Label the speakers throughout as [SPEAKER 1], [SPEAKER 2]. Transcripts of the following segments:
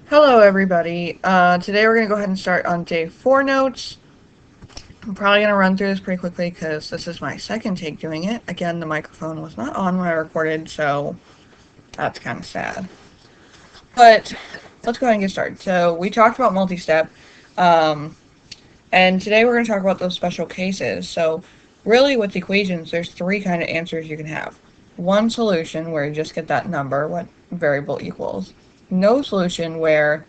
[SPEAKER 1] Hello everybody. Today we're going to go ahead and start on day 4 notes. I'm probably going to run through this pretty quickly because this is my second take doing it. Again, the microphone was not on when I recorded, so that's kind of sad. But let's go ahead and get started. So we talked about multi-step, and today we're going to talk about those special cases. So really with equations, there's 3 kind of answers you can have. One solution where you just get that number, what variable equals. No solution where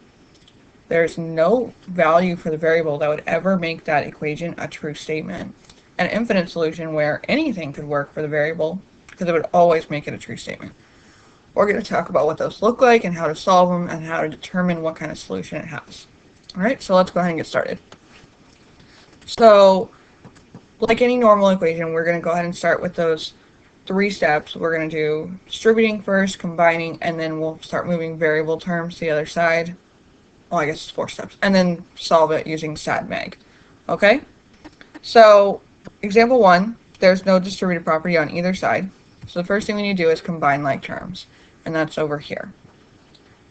[SPEAKER 1] there's no value for the variable that would ever make that equation a true statement. An infinite solution where anything could work for the variable because it would always make it a true statement. We're going to talk about what those look like and how to solve them and how to determine what kind of solution it has. Alright, so let's go ahead and get started. So, like any normal equation, we're going to go ahead and start with those 3 steps. We're going to do distributing first, combining, and then we'll start moving variable terms to the other side. Well, I guess it's 4 steps. And then solve it using StatMeg. Okay? So, example 1, there's no distributed property on either side. So the first thing we need to do is combine like terms. And that's over here.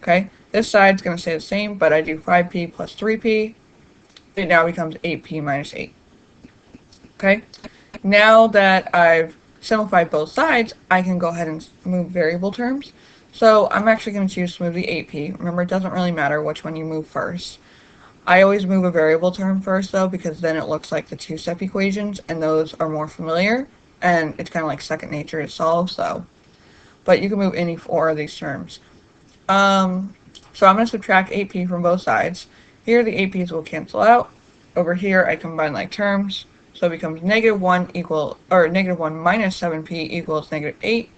[SPEAKER 1] Okay? This side's going to stay the same, but I do 5p plus 3p. It now becomes 8p minus 8. Okay? Now that I've simplified both sides, I can go ahead and move variable terms. So I'm actually going to choose to move the 8p. Remember, it doesn't really matter which one you move first. I always move a variable term first, though, because then it looks like the 2-step equations, and those are more familiar, and it's kind of like second nature to solve, so. But you can move any 4 of these terms. So I'm going to subtract 8p from both sides. Here, the 8p's will cancel out. Over here, I combine like terms, so it becomes -1 minus 7p equals -8.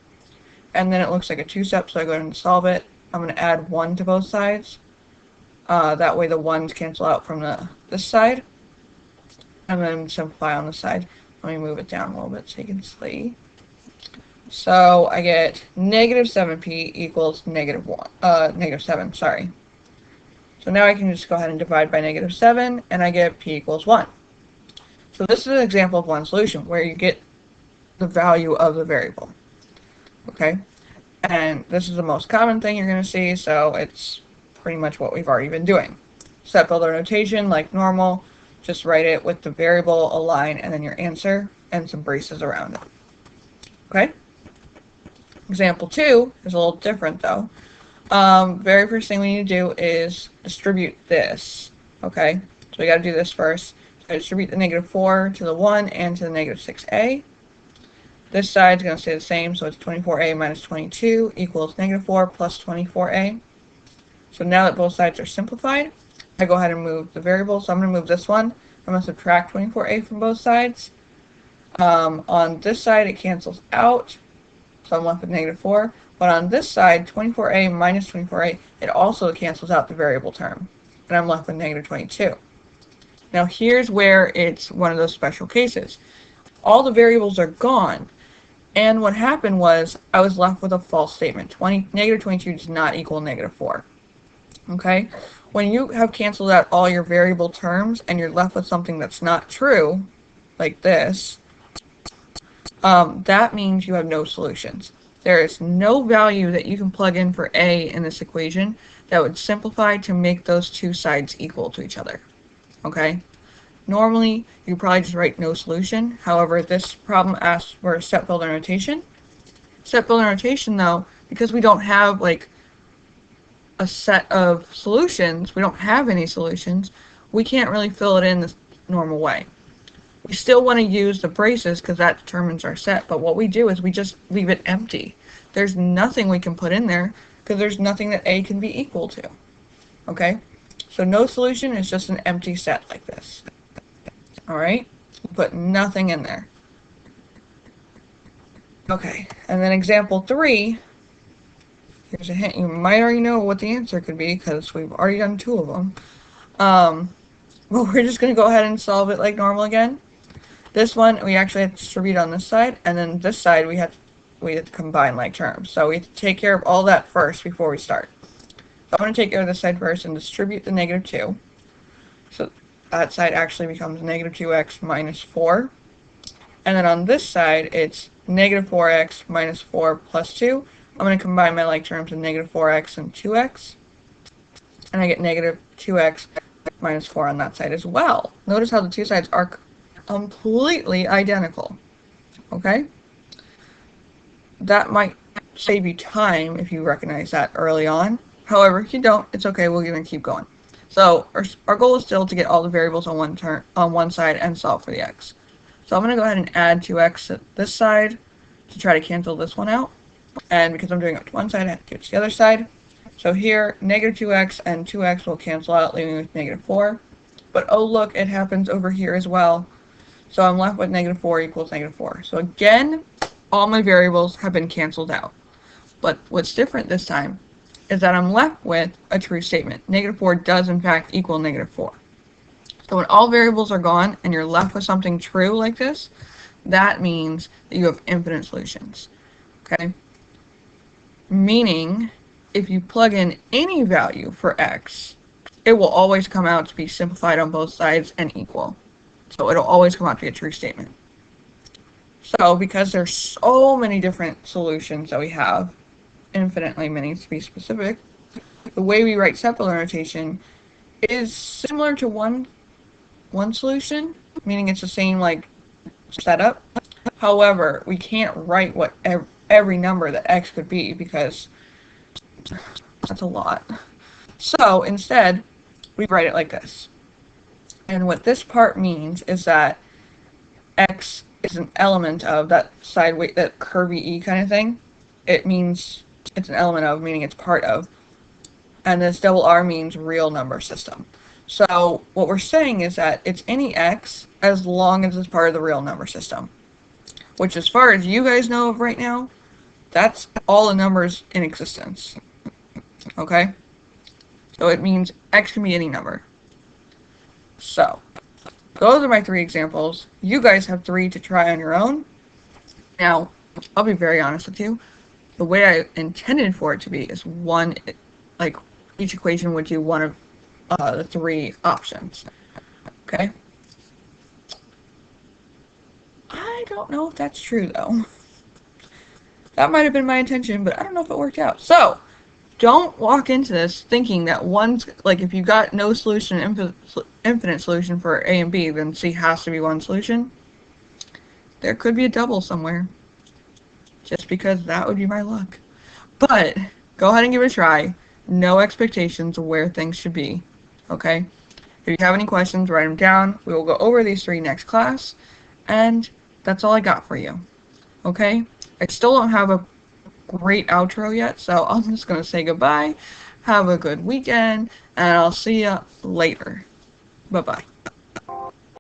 [SPEAKER 1] And then it looks like a 2-step, so I go ahead and solve it. I'm going to add 1 to both sides. That way the 1's cancel out from this side. And then simplify on this side. Let me move it down a little bit so you can see. So I get -7p equals -7, sorry. So now I can just go ahead and divide by -7, and I get p equals 1. So this is an example of one solution, where you get the value of the variable. Okay, and this is the most common thing you're going to see, so it's pretty much what we've already been doing. Step builder notation, like normal, just write it with the variable, a line, and then your answer, and some braces around it. Okay? Example 2 is a little different, though. Very first thing we need to do is distribute this. Okay? So we got to do this first. So I distribute the -4 to the 1 and to the -6a. This side's going to stay the same, so it's 24a minus 22 equals -4 plus 24a. So now that both sides are simplified, I go ahead and move the variable. So I'm going to move this one. I'm going to subtract 24a from both sides. On this side, it cancels out, so I'm left with -4. But on this side, 24a minus 24a, it also cancels out the variable term, and I'm left with -22. Now here's where it's one of those special cases. All the variables are gone. And what happened was, I was left with a false statement. -22 does not equal -4. Okay? When you have canceled out all your variable terms, and you're left with something that's not true, like this, that means you have no solutions. There is no value that you can plug in for a in this equation that would simplify to make those 2 sides equal to each other. Okay? Normally, you probably just write no solution. However, this problem asks for a step builder notation. Step builder notation, though, because we don't have like a set of solutions, we don't have any solutions, we can't really fill it in the normal way. We still want to use the braces because that determines our set, but what we do is we just leave it empty. There's nothing we can put in there because there's nothing that a can be equal to. Okay? So no solution is just an empty set like this. Alright, put nothing in there. Okay, and then example 3, here's a hint. You might already know what the answer could be because we've already done 2 of them. But we're just going to go ahead and solve it like normal again. This one, we actually have to distribute on this side, and then this side we have to combine like terms. So we have to take care of all that first before we start. So I'm going to take care of this side first and distribute the -2. So that side actually becomes -2x minus 4. And then on this side, it's -4x minus 4 plus 2. I'm going to combine my like terms of -4x and 2x. and I get negative 2x minus 4 on that side as well. Notice how the two sides are completely identical, okay? That might save you time if you recognize that early on. However, if you don't, it's okay, we're going to keep going. So our goal is still to get all the variables on one side and solve for the x. So I'm going to go ahead and add 2x to this side to try to cancel this one out. And because I'm doing it to one side, I have to do it to the other side. So here, negative 2x and 2x will cancel out, leaving me with negative 4. But oh look, it happens over here as well. So I'm left with negative 4 equals negative 4. So again, all my variables have been canceled out. But what's different this time is that I'm left with a true statement. Negative 4 does in fact equal negative 4. So when all variables are gone and you're left with something true like this, that means that you have infinite solutions. Okay? Meaning, if you plug in any value for x, it will always come out to be simplified on both sides and equal. So it'll always come out to be a true statement. So because there's so many different solutions that we have, infinitely many to be specific, the way we write sepal notation is similar to one solution, meaning it's the same like setup. However, we can't write what every number that x could be because that's a lot. So instead, we write it like this. And what this part means is that x is an element of that sideways, that curvy e kind of thing. It means it's an element of, meaning it's part of. And this double R means real number system. So what we're saying is that it's any x as long as it's part of the real number system. Which, as far as you guys know of right now, that's all the numbers in existence. Okay? So it means x can be any number. So, those are my 3 examples. You guys have 3 to try on your own. Now, I'll be very honest with you. The way I intended for it to be is one, like, each equation would do one of the 3 options. Okay? I don't know if that's true, though. That might have been my intention, but I don't know if it worked out. So, don't walk into this thinking that one's, like, if you got no solution, infinite solution for A and B, then C has to be one solution. There could be a double somewhere. Just because that would be my luck. But, go ahead and give it a try. No expectations of where things should be. Okay? If you have any questions, write them down. We will go over these 3 next class. And that's all I got for you. Okay? I still don't have a great outro yet, so I'm just going to say goodbye. Have a good weekend, and I'll see you later. Bye-bye.